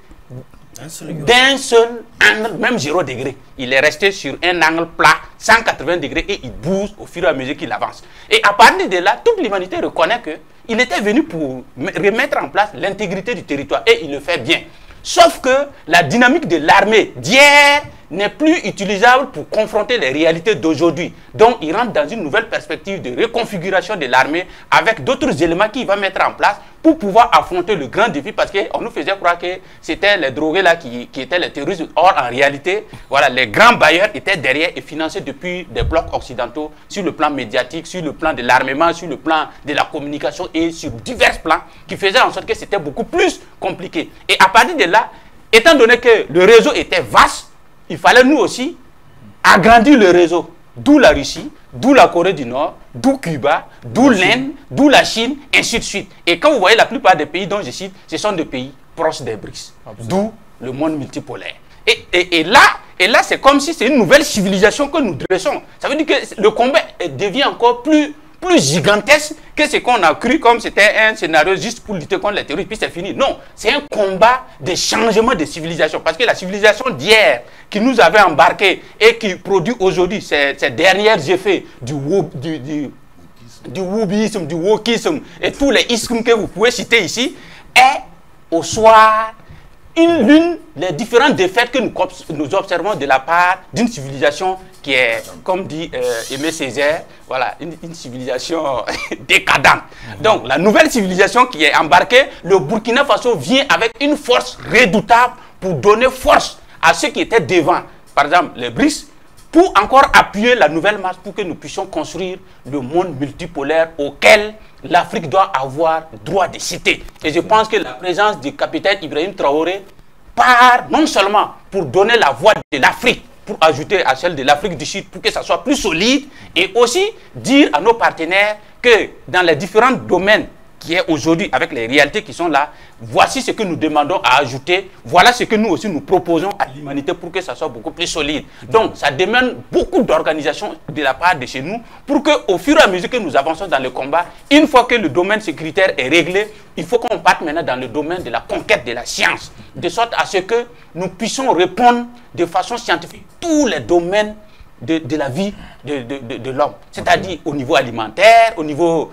D: d'un seul angle, même 0 degré. Il est resté sur un angle plat, 180 degrés, et il bouge au fur et à mesure qu'il avance. Et à partir de là, toute l'humanité reconnaît qu'il était venu pour remettre en place l'intégrité du territoire, et il le fait bien. Sauf que la dynamique de l'armée d'hier n'est plus utilisable pour confronter les réalités d'aujourd'hui. Donc, il rentre dans une nouvelle perspective de reconfiguration de l'armée avec d'autres éléments qu'il va mettre en place pour pouvoir affronter le grand défi, parce qu'on nous faisait croire que c'était les drogués là qui étaient les terroristes. Or, en réalité, voilà, les grands bailleurs étaient derrière et financés depuis des blocs occidentaux sur le plan médiatique, sur le plan de l'armement, sur le plan de la communication et sur divers plans qui faisaient en sorte que c'était beaucoup plus compliqué. Et à partir de là, étant donné que le réseau était vaste, il fallait nous aussi agrandir le réseau. D'où la Russie, d'où la Corée du Nord, d'où Cuba, d'où l'Inde, d'où la Chine, ainsi de suite. Et quand vous voyez la plupart des pays dont je cite, ce sont des pays proches des BRICS. D'où le monde multipolaire. Et là, c'est comme si c'est une nouvelle civilisation que nous dressons. Ça veut dire que le combat devient encore plus plus gigantesque que ce qu'on a cru comme c'était un scénario juste pour lutter contre les terroristes, puis c'est fini. Non, c'est un combat de changement de civilisation. Parce que la civilisation d'hier qui nous avait embarqués et qui produit aujourd'hui ces derniers effets du wokisme, du wokisme et tous les ismes que vous pouvez citer ici, est au soir l'une des différentes défaites que nous observons de la part d'une civilisation qui est, comme dit Aimé Césaire, voilà, une civilisation décadente. Donc, la nouvelle civilisation qui est embarquée, le Burkina Faso vient avec une force redoutable pour donner force à ceux qui étaient devant. Par exemple, les BRICS, pour encore appuyer la nouvelle marche pour que nous puissions construire le monde multipolaire auquel l'Afrique doit avoir droit de citer. Et je pense que la présence du capitaine Ibrahim Traoré part non seulement pour donner la voix de l'Afrique, pour ajouter à celle de l'Afrique du Sud, pour que ça soit plus solide, et aussi dire à nos partenaires que dans les différents domaines qui est aujourd'hui, avec les réalités qui sont là, voici ce que nous demandons à ajouter, voilà ce que nous aussi nous proposons à l'humanité pour que ça soit beaucoup plus solide. Donc, ça demande beaucoup d'organisation de la part de chez nous pour qu'au fur et à mesure que nous avançons dans le combat, une fois que le domaine sécuritaire est réglé, il faut qu'on parte maintenant dans le domaine de la conquête de la science, de sorte à ce que nous puissions répondre de façon scientifique tous les domaines de la vie de l'homme, c'est-à-dire au niveau alimentaire, au niveau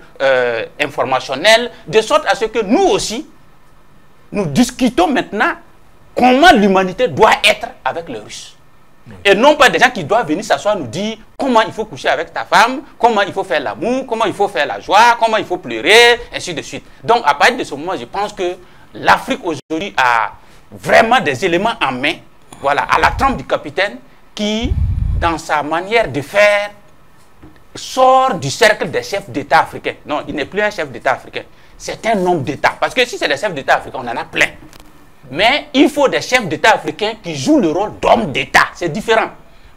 D: informationnel, de sorte à ce que nous aussi, nous discutons maintenant comment l'humanité doit être avec les Russes. Et non pas des gens qui doivent venir s'asseoir nous dire comment il faut coucher avec ta femme, comment il faut faire l'amour, comment il faut faire la joie, comment il faut pleurer, ainsi de suite. Donc à partir de ce moment, je pense que l'Afrique aujourd'hui a vraiment des éléments en main, voilà, à la trempe du capitaine qui, dans sa manière de faire, sort du cercle des chefs d'État africains. Non, il n'est plus un chef d'État africain. C'est un homme d'État. Parce que si c'est des chefs d'État africains, on en a plein. Mais il faut des chefs d'État africains qui jouent le rôle d'homme d'État. C'est différent.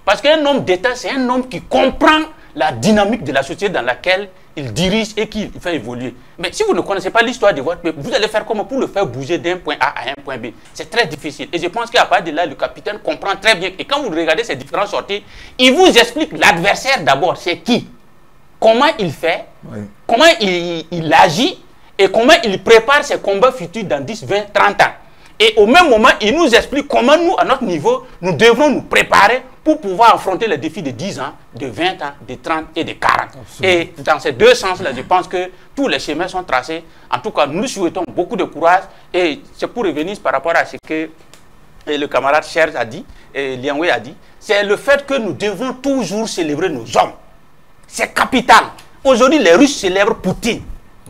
D: Parce qu'un homme d'État, c'est un homme qui comprend la dynamique de la société dans laquelle il dirige et qu'il fait évoluer. Mais si vous ne connaissez pas l'histoire de votre peuple, vous allez faire comment pour le faire bouger d'un point A à un point B? C'est très difficile. Et je pense qu'à partir de là, le capitaine comprend très bien. Et quand vous regardez ces différentes sorties, il vous explique l'adversaire d'abord, c'est qui, comment il fait, comment il agit et comment il prépare ses combats futurs dans 10, 20, 30 ans. Et au même moment, il nous explique comment nous, à notre niveau, nous devrons nous préparer pour pouvoir affronter les défis de 10 ans, de 20 ans, de 30 et de 40. Absolument. Et dans ces deux sens-là, je pense que tous les chemins sont tracés. En tout cas, nous souhaitons beaucoup de courage. Et c'est pour revenir par rapport à ce que le camarade Cher a dit, et Lianwei a dit, c'est le fait que nous devons toujours célébrer nos hommes. C'est capital. Aujourd'hui, les Russes célèbrent Poutine.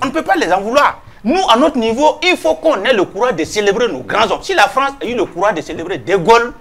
D: On ne peut pas les en vouloir. Nous, à notre niveau, il faut qu'on ait le courage de célébrer nos grands hommes. Si la France a eu le courage de célébrer De Gaulle,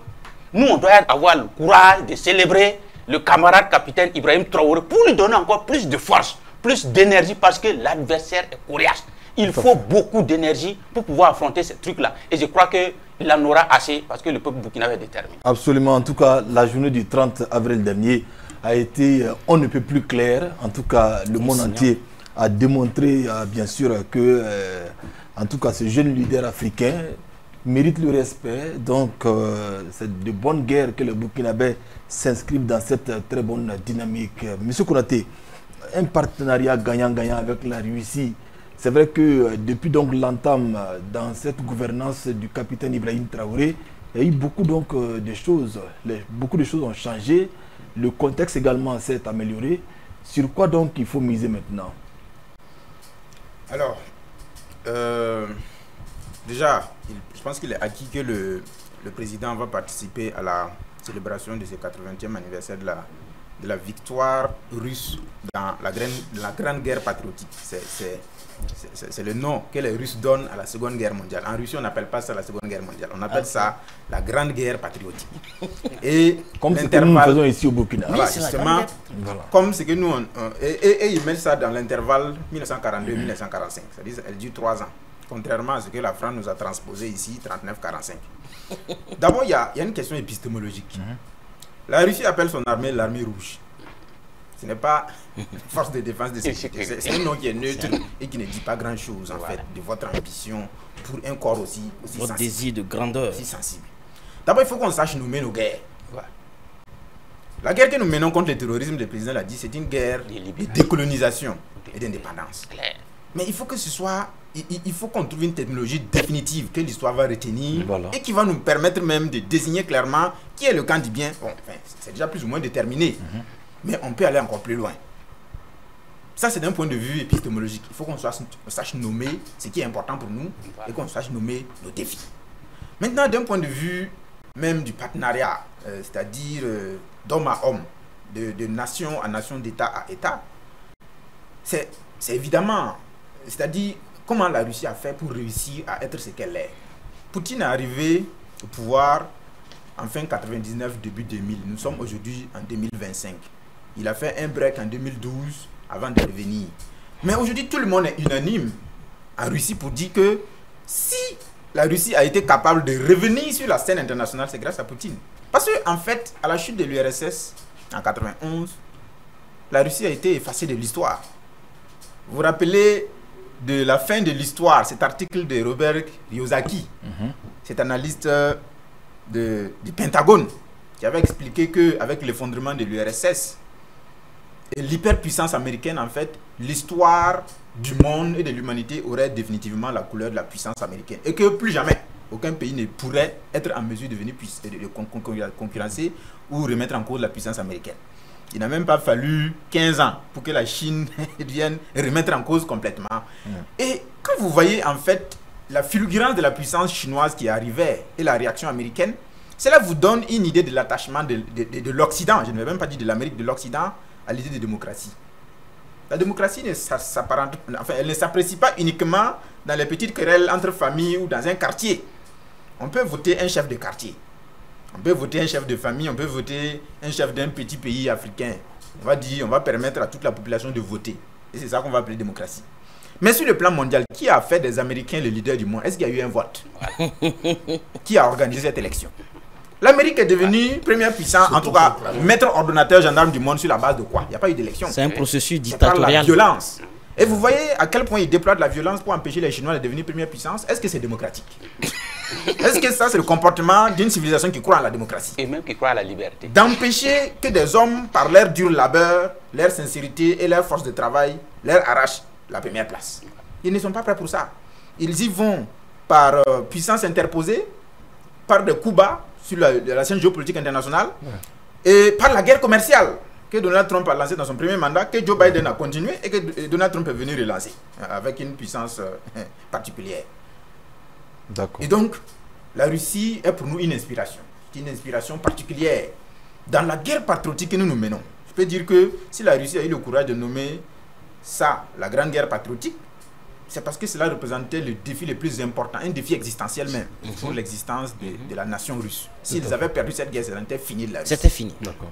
D: nous, on doit avoir le courage de célébrer le camarade capitaine Ibrahim Traoré pour lui donner encore plus de force, plus d'énergie, parce que l'adversaire est coriace. Il faut beaucoup d'énergie pour pouvoir affronter ces trucs-là. Et je crois qu'il en aura assez, parce que le peuple burkinabé est déterminé.
A: Absolument. En tout cas, la journée du 30 avril dernier a été, on ne peut plus clair. En tout cas, le monde entier a démontré, bien sûr, que, en tout cas, ce jeune leader africain mérite le respect. Donc, c'est de bonne guerre que le Burkinabé s'inscrivent dans cette très bonne dynamique. Monsieur Konaté, un partenariat gagnant-gagnant avec la Russie. C'est vrai que depuis donc l'entame dans cette gouvernance du capitaine Ibrahim Traoré, il y a eu beaucoup donc de choses. Beaucoup de choses ont changé. Le contexte également s'est amélioré. Sur quoi donc il faut miser maintenant?
E: Alors, déjà, je pense qu'il est acquis que le président va participer à la célébration de ce 80e anniversaire de la victoire russe dans la grande guerre patriotique. C'est le nom que les Russes donnent à la Seconde Guerre mondiale. En Russie, on n'appelle pas ça la Seconde Guerre mondiale. On appelle ça la Grande Guerre patriotique. Et
A: comme ce que nous faisons ici au Burkina.
E: Voilà, justement, comme ce que nous... Et ils mettent ça dans l'intervalle 1942-1945. C'est-à-dire elle dure 3 ans. Contrairement à ce que la France nous a transposé ici, 39-45. D'abord, il y a une question épistémologique. La Russie appelle son armée l'armée rouge. Ce n'est pas force de défense de sécurité. C'est un nom qui est neutre et qui ne dit pas grand-chose, en fait, de votre ambition pour un corps aussi
C: votre
E: sensible.
C: Désir de grandeur.
E: Aussi sensible. D'abord, il faut qu'on sache nommer nos guerres. La guerre que nous menons contre le terrorisme, le président l'a dit, c'est une guerre de décolonisation et d'indépendance. Mais il faut que ce soit... Il faut qu'on trouve une technologie définitive que l'histoire va retenir et qui va nous permettre même de désigner clairement qui est le camp du bien. Bon, enfin, c'est déjà plus ou moins déterminé, mais on peut aller encore plus loin. Ça, c'est d'un point de vue épistémologique. Il faut qu'on sache nommer ce qui est important pour nous et qu'on sache nommer nos défis. Maintenant, d'un point de vue même du partenariat, c'est-à-dire d'homme à homme, de nation à nation, d'État à État, c'est évidemment, c'est-à-dire comment la Russie a fait pour réussir à être ce qu'elle est. Poutine est arrivé au pouvoir en fin 99, début 2000. Nous sommes aujourd'hui en 2025. Il a fait un break en 2012 avant de revenir. Mais aujourd'hui, tout le monde est unanime en Russie pour dire que si la Russie a été capable de revenir sur la scène internationale, c'est grâce à Poutine. Parce qu'en fait, à la chute de l'URSS en 91, la Russie a été effacée de l'histoire. Vous vous rappelez de la fin de l'histoire, cet article de Robert Kiyosaki, cet analyste du Pentagone, qui avait expliqué qu'avec l'effondrement de l'URSS et l'hyperpuissance américaine, en fait, l'histoire du monde et de l'humanité aurait définitivement la couleur de la puissance américaine. Et que plus jamais, aucun pays ne pourrait être en mesure de venir concurrencer ou remettre en cause la puissance américaine. Il n'a même pas fallu 15 ans pour que la Chine vienne remettre en cause complètement. Et quand vous voyez en fait la fulgurance de la puissance chinoise qui arrivait et la réaction américaine, cela vous donne une idée de l'attachement de l'Occident, je ne vais même pas dire de l'Amérique, de l'Occident à l'idée de démocratie. La démocratie elle ne s'apprécie pas uniquement dans les petites querelles entre familles ou dans un quartier. On peut voter un chef de quartier. On peut voter un chef de famille, on peut voter un chef d'un petit pays africain. On va permettre à toute la population de voter. Et c'est ça qu'on va appeler démocratie. Mais sur le plan mondial, qui a fait des Américains le leader du monde? Est-ce qu'il y a eu un vote? Qui a organisé cette élection? L'Amérique est devenue première puissance, en tout cas, maître ordonnateur gendarme du monde sur la base de quoi? Il n'y a pas eu d'élection.
C: C'est un processus dictatorial.
E: La violence. Et vous voyez à quel point ils déploient de la violence pour empêcher les Chinois de devenir première puissance. Est-ce que c'est démocratique? Est-ce que ça, c'est le comportement d'une civilisation qui croit en la démocratie?
D: Et même qui croit à la liberté.
E: D'empêcher que des hommes, par leur dur labeur, leur sincérité et leur force de travail, leur arrachent la première place. Ils ne sont pas prêts pour ça. Ils y vont par puissance interposée, par des coups bas sur la scène géopolitique internationale et par la guerre commerciale que Donald Trump a lancée dans son premier mandat, que Joe Biden a continué et que Donald Trump est venu relancer avec une puissance particulière. Et donc, la Russie est pour nous une inspiration. C'est une inspiration particulière. Dans la guerre patriotique que nous menons, je peux dire que si la Russie a eu le courage de nommer ça la grande guerre patriotique, c'est parce que cela représentait le défi le plus important, un défi existentiel même pour l'existence de la nation russe. S'ils avaient perdu cette guerre, c'était fini de la Russie.
C: C'était fini.
E: D'accord.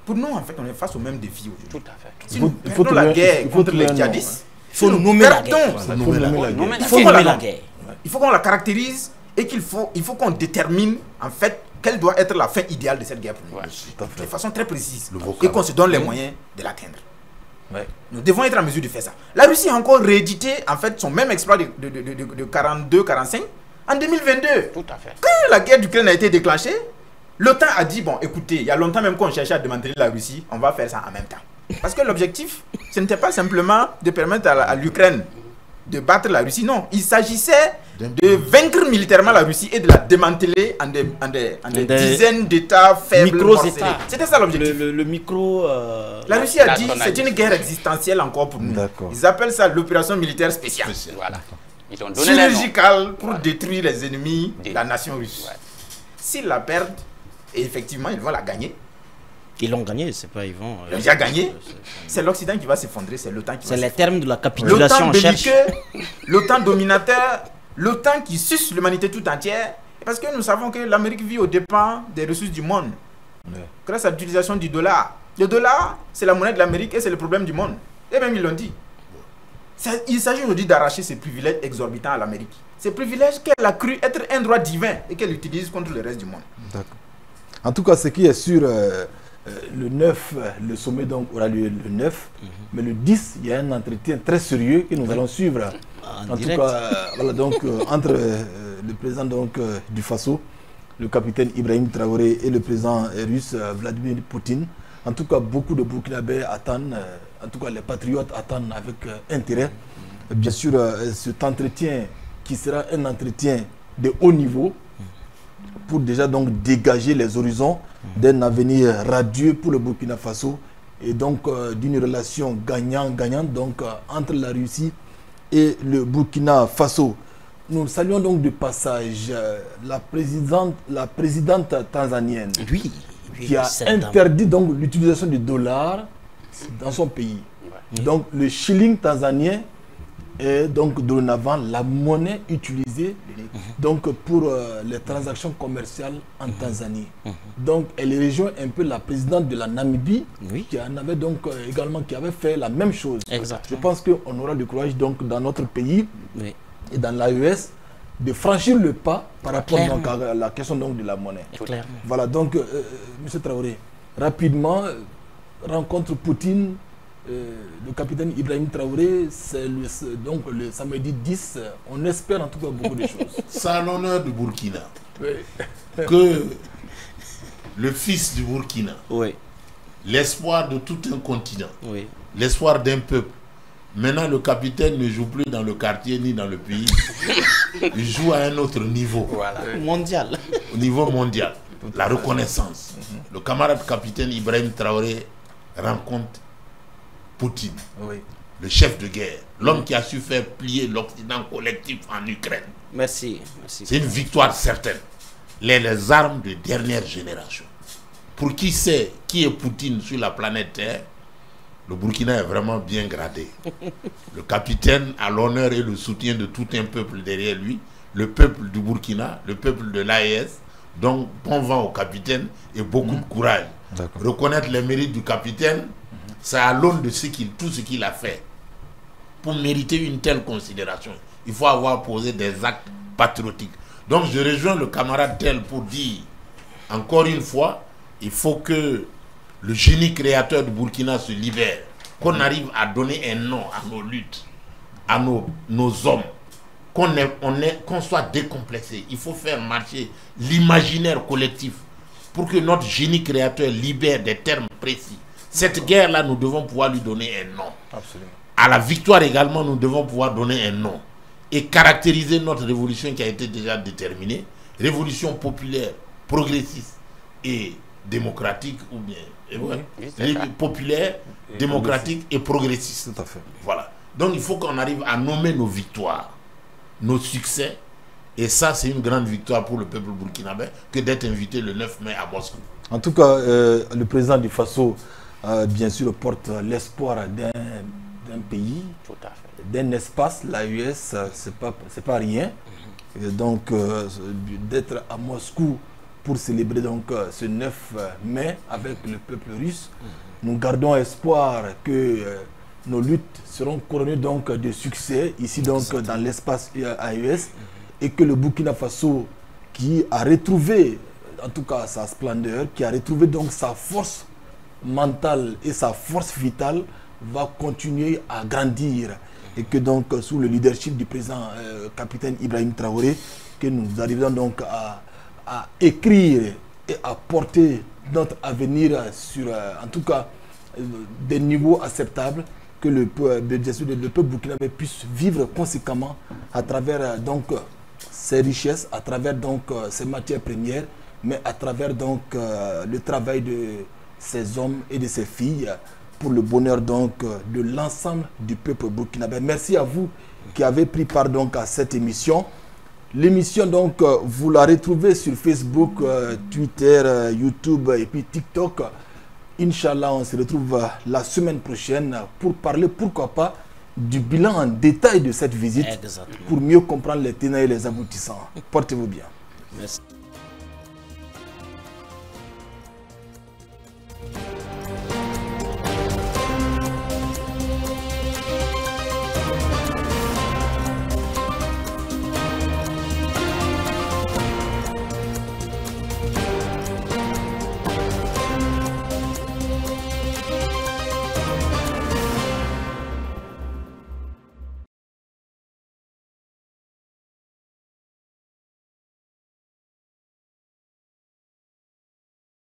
E: Pour nous, en fait, on est face au même défi aujourd'hui.
D: Tout à fait.
E: Si nous perdons la guerre contre les djihadistes,
C: il faut nommer la guerre.
E: Il faut nommer la guerre. Il faut qu'on la caractérise et il faut qu'on détermine en fait quelle doit être la fin idéale de cette guerre pour nous. De façon très précise. Et qu'on se donne les moyens de l'atteindre. Nous devons être en mesure de faire ça. La Russie a encore réédité en fait son même exploit de 42-45 en 2022.
D: Tout à fait.
E: Quand la guerre d'Ukraine a été déclenchée, l'OTAN a dit, bon écoutez, il y a longtemps même qu'on cherchait à démanteler la Russie, on va faire ça en même temps. Parce que l'objectif, ce n'était pas simplement de permettre à l'Ukraine de battre la Russie, non. Il s'agissait de vaincre militairement la Russie et de la démanteler en des dizaines d'États faibles, morcelés. C'était ça l'objectif.
C: Le micro...
E: La Russie a dit, c'est une guerre existentielle encore pour nous. Ils appellent ça l'opération militaire spéciale.
D: Voilà. Ils ont donné
E: chirurgicale pour détruire les ennemis de la nation russe. S'ils la perdent, et effectivement, ils vont la gagner.
C: Ils l'ont gagné, c'est pas ils vont.
E: Ils ont déjà gagné. C'est l'Occident qui va s'effondrer, c'est l'OTAN qui va s'effondrer. C'est
C: les termes de la capitulation.
E: L'OTAN belliqueux, l'OTAN dominateur, l'OTAN qui suce l'humanité tout entière. Parce que nous savons que l'Amérique vit aux dépens des ressources du monde. Grâce à l'utilisation du dollar. Le dollar, c'est la monnaie de l'Amérique et c'est le problème du monde. Et même ils l'ont dit. Il s'agit aujourd'hui d'arracher ces privilèges exorbitants à l'Amérique. Ces privilèges qu'elle a cru être un droit divin et qu'elle utilise contre le reste du monde.
A: D'accord. En tout cas, ce qui est sûr, le 9, le sommet donc aura lieu le 9, mais le 10, il y a un entretien très sérieux que nous allons suivre. En tout cas, voilà, donc, entre le président donc, du Faso, le capitaine Ibrahim Traoré et le président russe Vladimir Poutine. En tout cas, beaucoup de Burkinabés attendent, en tout cas les patriotes attendent avec intérêt. Bien sûr, cet entretien qui sera un entretien de haut niveau pour déjà donc dégager les horizons d'un avenir radieux pour le Burkina Faso et donc d'une relation gagnant-gagnante donc entre la Russie et le Burkina Faso. Nous saluons donc de passage la présidente tanzanienne qui a interdit donc l'utilisation du dollar dans son pays. Donc le shilling tanzanien est donc dorénavant la monnaie utilisée donc pour les transactions commerciales en Tanzanie. Donc elle rejoint un peu la présidente de la Namibie qui en avait donc également qui avait fait la même chose. Je pense qu'on aura du courage donc dans notre pays et dans l'AES de franchir le pas par rapport donc, à la question donc de la monnaie. Voilà donc M. Traoré, rapidement rencontre Poutine. Le capitaine Ibrahim Traoré, c'est donc le samedi 10. On espère en tout cas beaucoup de choses.
B: C'est à l'honneur du Burkina que le fils du Burkina, l'espoir de tout un continent, l'espoir d'un peuple. Maintenant, le capitaine ne joue plus dans le quartier ni dans le pays. Il joue à un autre niveau.
C: Mondial.
B: Au niveau mondial. La reconnaissance. Le camarade capitaine Ibrahim Traoré rencontre Poutine, le chef de guerre, l'homme qui a su faire plier l'Occident collectif en Ukraine.
C: Merci.
B: C'est une victoire certaine. Les armes de dernière génération. Pour qui sait qui est Poutine sur la planète Terre, le Burkina est vraiment bien gradé. Le capitaine a l'honneur et le soutien de tout un peuple derrière lui, le peuple du Burkina, le peuple de l'AES. Donc, bon vent au capitaine et beaucoup de courage. Reconnaître les mérites du capitaine, c'est à l'aune de tout ce qu'il a fait. Pour mériter une telle considération, il faut avoir posé des actes patriotiques. Donc je rejoins le camarade tel pour dire, encore une fois, il faut que le génie créateur du Burkina se libère. Qu'on arrive à donner un nom à nos luttes, à nos hommes. Qu'on soit décomplexé. Il faut faire marcher l'imaginaire collectif pour que notre génie créateur libère des termes précis. Cette guerre-là, nous devons pouvoir lui donner un nom.
A: Absolument.
B: À la victoire également, nous devons pouvoir donner un nom. Et caractériser notre révolution qui a été déjà déterminée. Révolution populaire, progressiste et démocratique, ou bien populaire, démocratique et progressiste.
A: Tout à fait.
B: Voilà. Donc il faut qu'on arrive à nommer nos victoires, nos succès. Et ça, c'est une grande victoire pour le peuple burkinabé que d'être invité le 9 mai à Moscou.
A: En tout cas, le président du Faso, bien sûr, porte l'espoir d'un pays, d'un espace. L'AES, c'est pas rien. Et donc, d'être à Moscou pour célébrer donc, ce 9 mai avec le peuple russe, nous gardons espoir que nos luttes seront couronnées donc, de succès ici donc, dans l'espace AES et que le Burkina Faso, qui a retrouvé en tout cas sa splendeur, qui a retrouvé donc sa force mentale et sa force vitale, va continuer à grandir. Et que donc sous le leadership du président capitaine Ibrahim Traoré, que nous arrivons donc à écrire et à porter notre avenir sur en tout cas des niveaux acceptables, que le peuple burkinabé puisse vivre conséquemment à travers donc ses richesses, à travers donc ses matières premières, mais à travers donc le travail de ces hommes et de ces filles pour le bonheur donc de l'ensemble du peuple burkinabé. Merci à vous qui avez pris part donc à cette émission. L'émission donc vous la retrouvez sur Facebook, Twitter, YouTube et puis TikTok. Inch'Allah, on se retrouve la semaine prochaine pour parler, pourquoi pas, du bilan en détail de cette visite. Exactement. Pour mieux comprendre les tenants et les aboutissants. Portez-vous bien.
C: Merci.